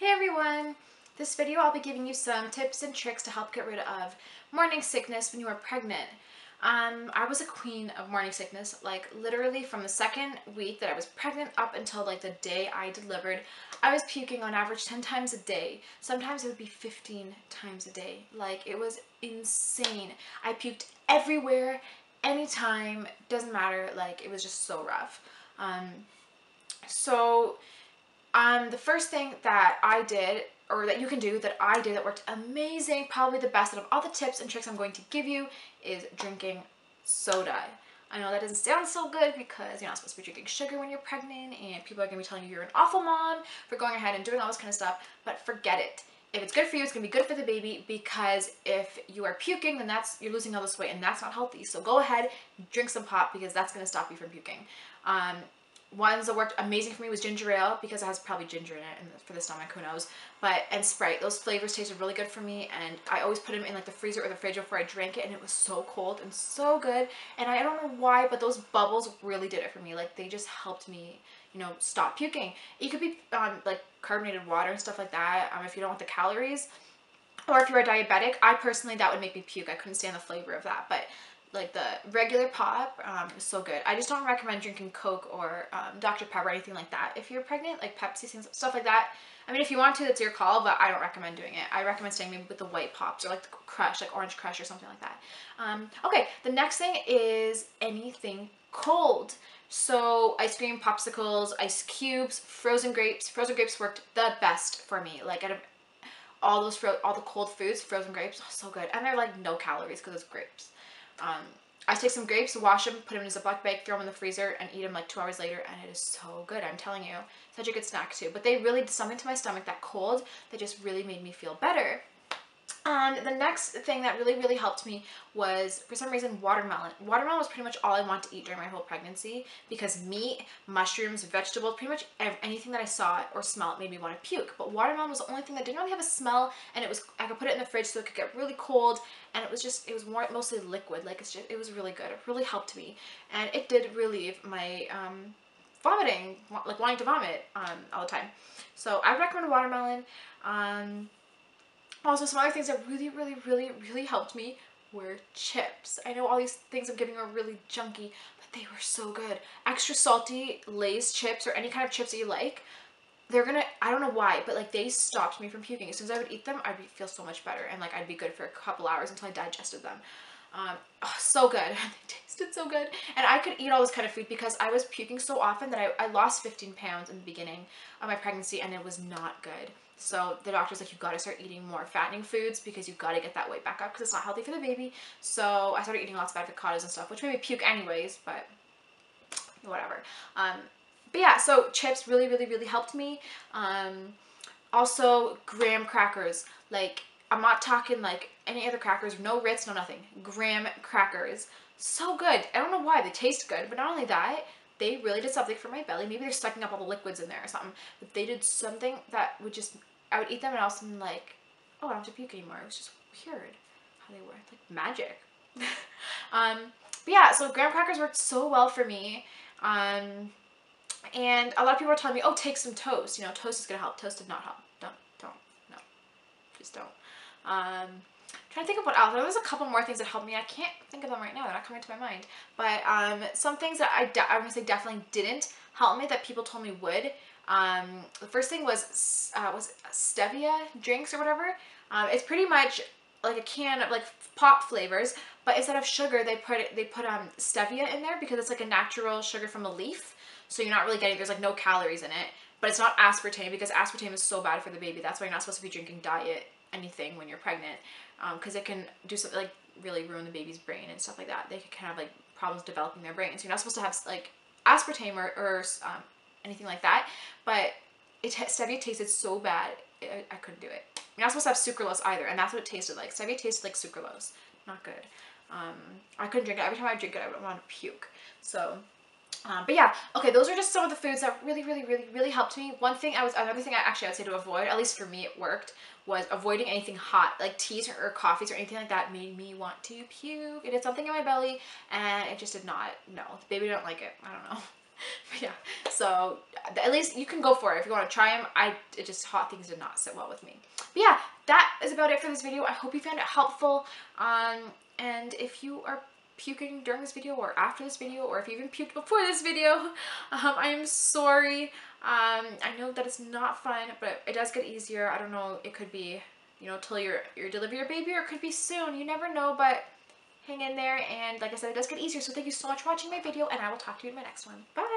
Hey everyone! This video I'll be giving you some tips and tricks to help get rid of morning sickness when you are pregnant. I was a queen of morning sickness, like literally from the second week that I was pregnant up until like the day I delivered. I was puking on average 10 times a day. Sometimes it would be 15 times a day. Like it was insane. I puked everywhere, anytime, doesn't matter, like it was just so rough. So the first thing that I did, or that you can do that I did that worked amazing, probably the best out of all the tips and tricks I'm going to give you, is drinking soda. I know that doesn't sound so good because you're not supposed to be drinking sugar when you're pregnant and people are going to be telling you you're an awful mom for going ahead and doing all this kind of stuff, but forget it. If it's good for you, it's going to be good for the baby, because if you are puking, then you're losing all this weight and that's not healthy. So go ahead, drink some pop, because that's going to stop you from puking. Ones that worked amazing for me was ginger ale, because it has probably ginger in it and for the stomach, who knows, and Sprite. Those flavors tasted really good for me, and I always put them in like the freezer or the fridge before I drank it, and it was so cold and so good. And I don't know why, but those bubbles really did it for me. Like they just helped me, stop puking. It could be like carbonated water and stuff like that, if you don't want the calories, or if you're a diabetic. I personally, that would make me puke. I couldn't stand the flavor of that, but like the regular pop is so good. I just don't recommend drinking Coke or Dr. Pepper or anything like that if you're pregnant, like Pepsi, stuff like that. I mean, if you want to, that's your call, but I don't recommend doing it. I recommend staying maybe with the white pops or like the Crush, like Orange Crush or something like that. Okay, the next thing is anything cold. So ice cream, popsicles, ice cubes, frozen grapes. Frozen grapes worked the best for me. Like out of all the cold foods, frozen grapes, oh, so good. And they're like no calories because it's grapes. I take some grapes, wash them, put them in a Ziploc bag, throw them in the freezer, and eat them like 2 hours later, and it is so good. I'm telling you, such a good snack too. But they really did something to my stomach, that cold, that just really made me feel better. The next thing that really helped me was, for some reason, watermelon. Watermelon was pretty much all I wanted to eat during my whole pregnancy, because meat, mushrooms, vegetables, pretty much anything that I saw or smelled made me want to puke. But watermelon was the only thing that didn't really have a smell, and I could put it in the fridge so it could get really cold, and it was mostly liquid. Like it was really good. It really helped me, and it did relieve my vomiting, like wanting to vomit all the time. So I recommend watermelon. Also, some other things that really helped me were chips. I know all these things I'm giving are really junky, but they were so good. Extra salty Lay's chips, or any kind of chips that you like, I don't know why, but like they stopped me from puking. As soon as I would eat them, I'd feel so much better, and like I'd be good for a couple hours until I digested them. Oh, so good. They tasted so good. And I could eat all this kind of food because I was puking so often that I lost 15 pounds in the beginning of my pregnancy, and it was not good. So the doctor's like, you've got to start eating more fattening foods because you've got to get that weight back up, because it's not healthy for the baby. So I started eating lots of avocados and stuff, which made me puke anyways, but whatever. But yeah, so chips really helped me. Also graham crackers. Like, I'm not talking like any other crackers, no Ritz, no nothing. Graham crackers. So good. I don't know why, they taste good, but not only that, they really did something for my belly. Maybe they're sucking up all the liquids in there or something, but they did something that I would eat them and all of a sudden, like, oh, I don't have to puke anymore. It was just weird how they were, like magic. But yeah, so graham crackers worked so well for me. And a lot of people are telling me, oh, take some toast. Toast is gonna help. Toast did not help. No, just don't. Trying to think of what else. There's a couple more things that helped me. I can't think of them right now. They're not coming to my mind. But some things that I would say definitely didn't help me that people told me would. The first thing was Stevia Drinks or whatever. It's pretty much like a can of like pop flavors, but instead of sugar, they put stevia in there, because it's like a natural sugar from a leaf. So you're not really there's like no calories in it, but it's not aspartame, because aspartame is so bad for the baby. That's why you're not supposed to be drinking diet anything when you're pregnant, because it can do something like really ruin the baby's brain and stuff like that. They can have like problems developing their brain. So you're not supposed to have like aspartame or anything like that. But stevia tasted so bad, I couldn't do it. You're not supposed to have sucralose either, and that's what it tasted like. Stevia tasted like sucralose. Not good. I couldn't drink it. Every time I drink it, I would want to puke. So, but yeah, okay, those are just some of the foods that really helped me. Another thing I would say to avoid, at least for me it worked, was avoiding anything hot, like teas or coffees or anything like that made me want to puke. It did something in my belly, and it just did not. No, the baby didn't like it. I don't know. But yeah, so at least you can go for it if you want to try them. It just hot things did not sit well with me. But yeah, that is about it for this video. I hope you found it helpful. And if you are puking during this video or after this video, or if you even puked before this video, I am sorry. I know that it's not fun, but it does get easier. I don't know, it could be, you know, till you deliver your baby, or it could be soon. You never know, but hang in there. And like I said, it does get easier. So thank you so much for watching my video, and I will talk to you in my next one. Bye!